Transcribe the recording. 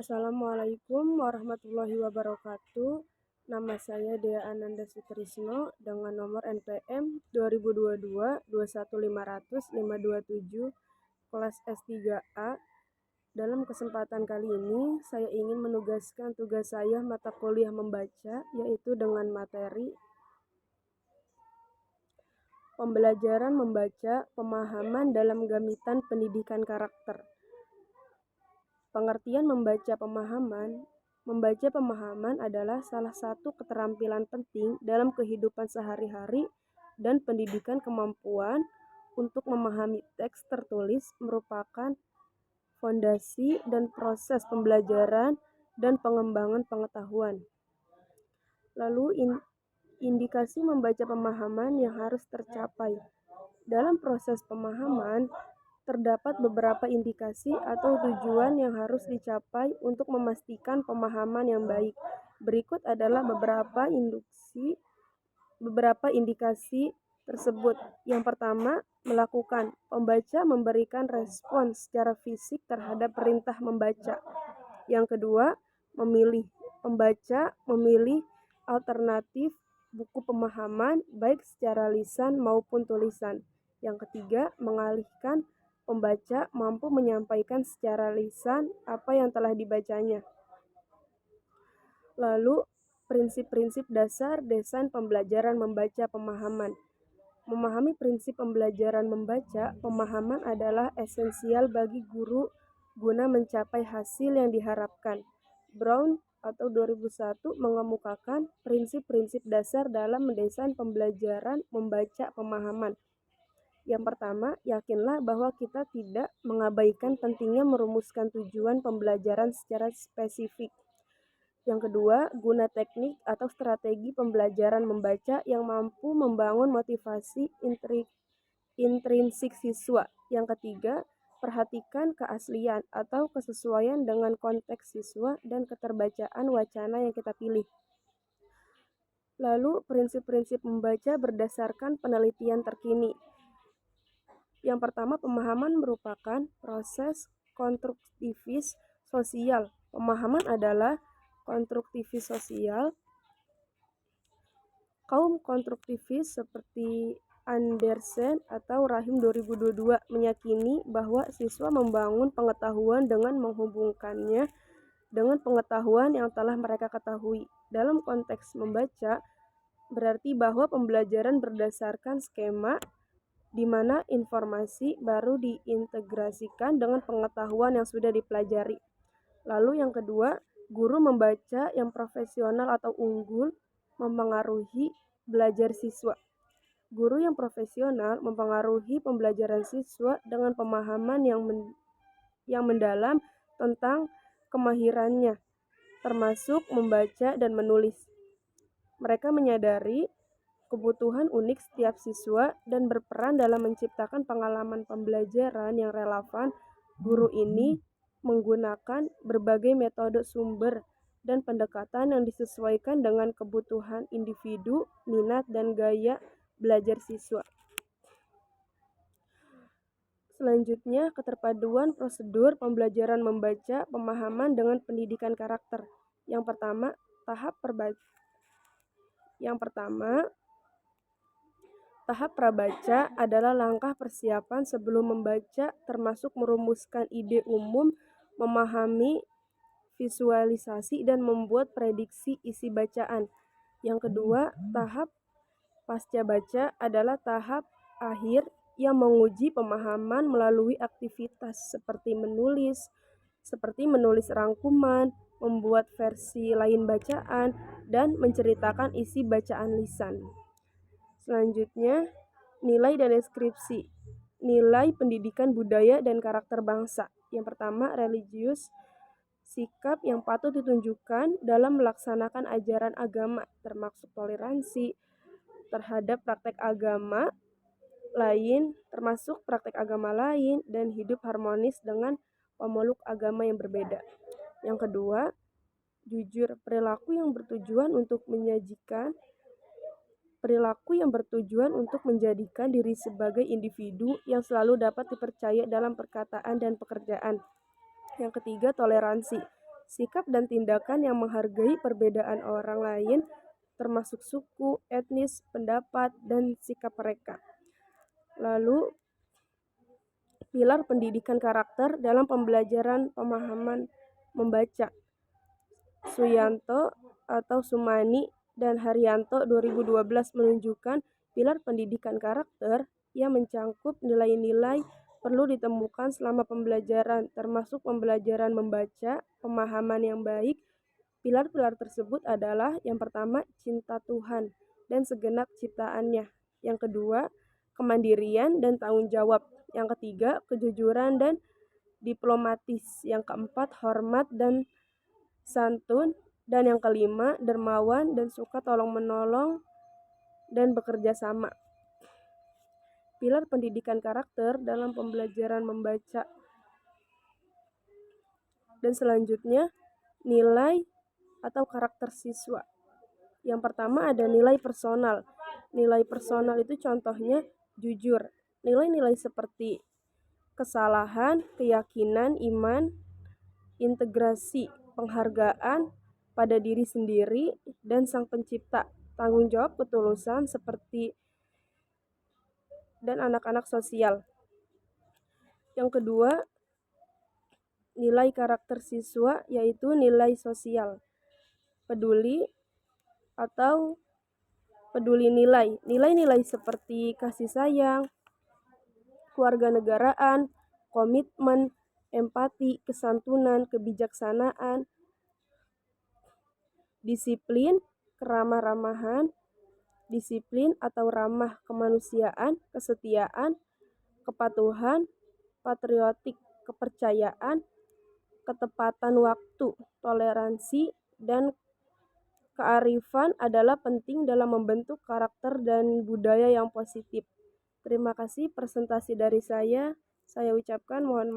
Assalamualaikum warahmatullahi wabarakatuh. Nama saya Dea Ananda Sutrisno dengan nomor NPM 2022-21500-527 kelas S3A. Dalam kesempatan kali ini, saya ingin menugaskan tugas saya mata kuliah membaca, yaitu dengan materi pembelajaran membaca, pemahaman dalam gamitan pendidikan karakter. Pengertian membaca pemahaman adalah salah satu keterampilan penting dalam kehidupan sehari-hari dan pendidikan. Kemampuan untuk memahami teks tertulis merupakan fondasi dan proses pembelajaran dan pengembangan pengetahuan. Lalu indikasi membaca pemahaman yang harus tercapai. Dalam proses pemahaman, terdapat beberapa indikasi atau tujuan yang harus dicapai untuk memastikan pemahaman yang baik. Berikut adalah beberapa indikasi tersebut. Yang pertama, melakukan. Pembaca memberikan respon secara fisik terhadap perintah membaca. Yang kedua, memilih. Pembaca memilih alternatif buku pemahaman baik secara lisan maupun tulisan. Yang ketiga, mengalihkan. Pembaca mampu menyampaikan secara lisan apa yang telah dibacanya. Lalu, prinsip-prinsip dasar desain pembelajaran membaca pemahaman. Memahami prinsip pembelajaran membaca pemahaman adalah esensial bagi guru guna mencapai hasil yang diharapkan. Brown atau 2001 mengemukakan prinsip-prinsip dasar dalam mendesain pembelajaran membaca pemahaman. Yang pertama, yakinlah bahwa kita tidak mengabaikan pentingnya merumuskan tujuan pembelajaran secara spesifik. Yang kedua, guna teknik atau strategi pembelajaran membaca yang mampu membangun motivasi intrinsik siswa. Yang ketiga, perhatikan keaslian atau kesesuaian dengan konteks siswa dan keterbacaan wacana yang kita pilih. Lalu, prinsip-prinsip membaca berdasarkan penelitian terkini. Yang pertama, pemahaman merupakan proses konstruktivis sosial. Pemahaman adalah konstruktivis sosial. Kaum konstruktivis seperti Andersen atau Rahim 2022 meyakini bahwa siswa membangun pengetahuan dengan menghubungkannya dengan pengetahuan yang telah mereka ketahui. Dalam konteks membaca, berarti bahwa pembelajaran berdasarkan skema di mana informasi baru diintegrasikan dengan pengetahuan yang sudah dipelajari. Lalu yang kedua, guru membaca yang profesional atau unggul mempengaruhi belajar siswa. Guru yang profesional mempengaruhi pembelajaran siswa dengan pemahaman yang mendalam tentang kemahirannya, termasuk membaca dan menulis. Mereka menyadari kebutuhan unik setiap siswa dan berperan dalam menciptakan pengalaman pembelajaran yang relevan. Guru ini menggunakan berbagai metode sumber dan pendekatan yang disesuaikan dengan kebutuhan individu, minat, dan gaya belajar siswa. Selanjutnya, keterpaduan prosedur pembelajaran membaca pemahaman dengan pendidikan karakter. Yang pertama, tahap prabaca adalah langkah persiapan sebelum membaca, termasuk merumuskan ide umum, memahami visualisasi, dan membuat prediksi isi bacaan. Yang kedua, tahap pasca baca adalah tahap akhir yang menguji pemahaman melalui aktivitas seperti menulis rangkuman, membuat versi lain bacaan, dan menceritakan isi bacaan lisan. Selanjutnya, nilai dan deskripsi. Nilai pendidikan budaya dan karakter bangsa. Yang pertama, religius. Sikap yang patut ditunjukkan dalam melaksanakan ajaran agama, termasuk toleransi terhadap praktek agama lain, dan hidup harmonis dengan pemeluk agama yang berbeda. Yang kedua, jujur. Perilaku yang bertujuan untuk menjadikan diri sebagai individu yang selalu dapat dipercaya dalam perkataan dan pekerjaan. Yang ketiga, toleransi. sikap dan tindakan yang menghargai perbedaan orang lain, termasuk suku, etnis, pendapat, dan sikap mereka. Lalu, pilar pendidikan karakter dalam pembelajaran pemahaman membaca. Suyanto atau Sumani dan Haryanto 2012 menunjukkan pilar pendidikan karakter yang mencangkup nilai-nilai perlu ditemukan selama pembelajaran, termasuk pembelajaran membaca, pemahaman yang baik. Pilar-pilar tersebut adalah yang pertama, cinta Tuhan dan segenap ciptaannya. Yang kedua, kemandirian dan tanggung jawab. Yang ketiga, kejujuran dan diplomatis. Yang keempat, hormat dan santun. Dan yang kelima, dermawan dan suka tolong-menolong dan bekerja sama. Pilar pendidikan karakter dalam pembelajaran membaca. Dan selanjutnya, nilai atau karakter siswa. Yang pertama ada nilai personal. Nilai personal itu contohnya jujur. Nilai-nilai seperti kesalahan, keyakinan, iman, integrasi, penghargaan pada diri sendiri dan sang pencipta, tanggung jawab, ketulusan seperti dan anak-anak sosial. Yang kedua, nilai karakter siswa yaitu nilai sosial. Peduli atau peduli nilai. Nilai-nilai seperti kasih sayang, kewarganegaraan, komitmen, empati, kesantunan, kebijaksanaan, disiplin, keramah-ramahan, disiplin atau ramah kemanusiaan, kesetiaan, kepatuhan, patriotik, kepercayaan, ketepatan waktu, toleransi, dan kearifan adalah penting dalam membentuk karakter dan budaya yang positif. Terima kasih presentasi dari saya ucapkan mohon maaf.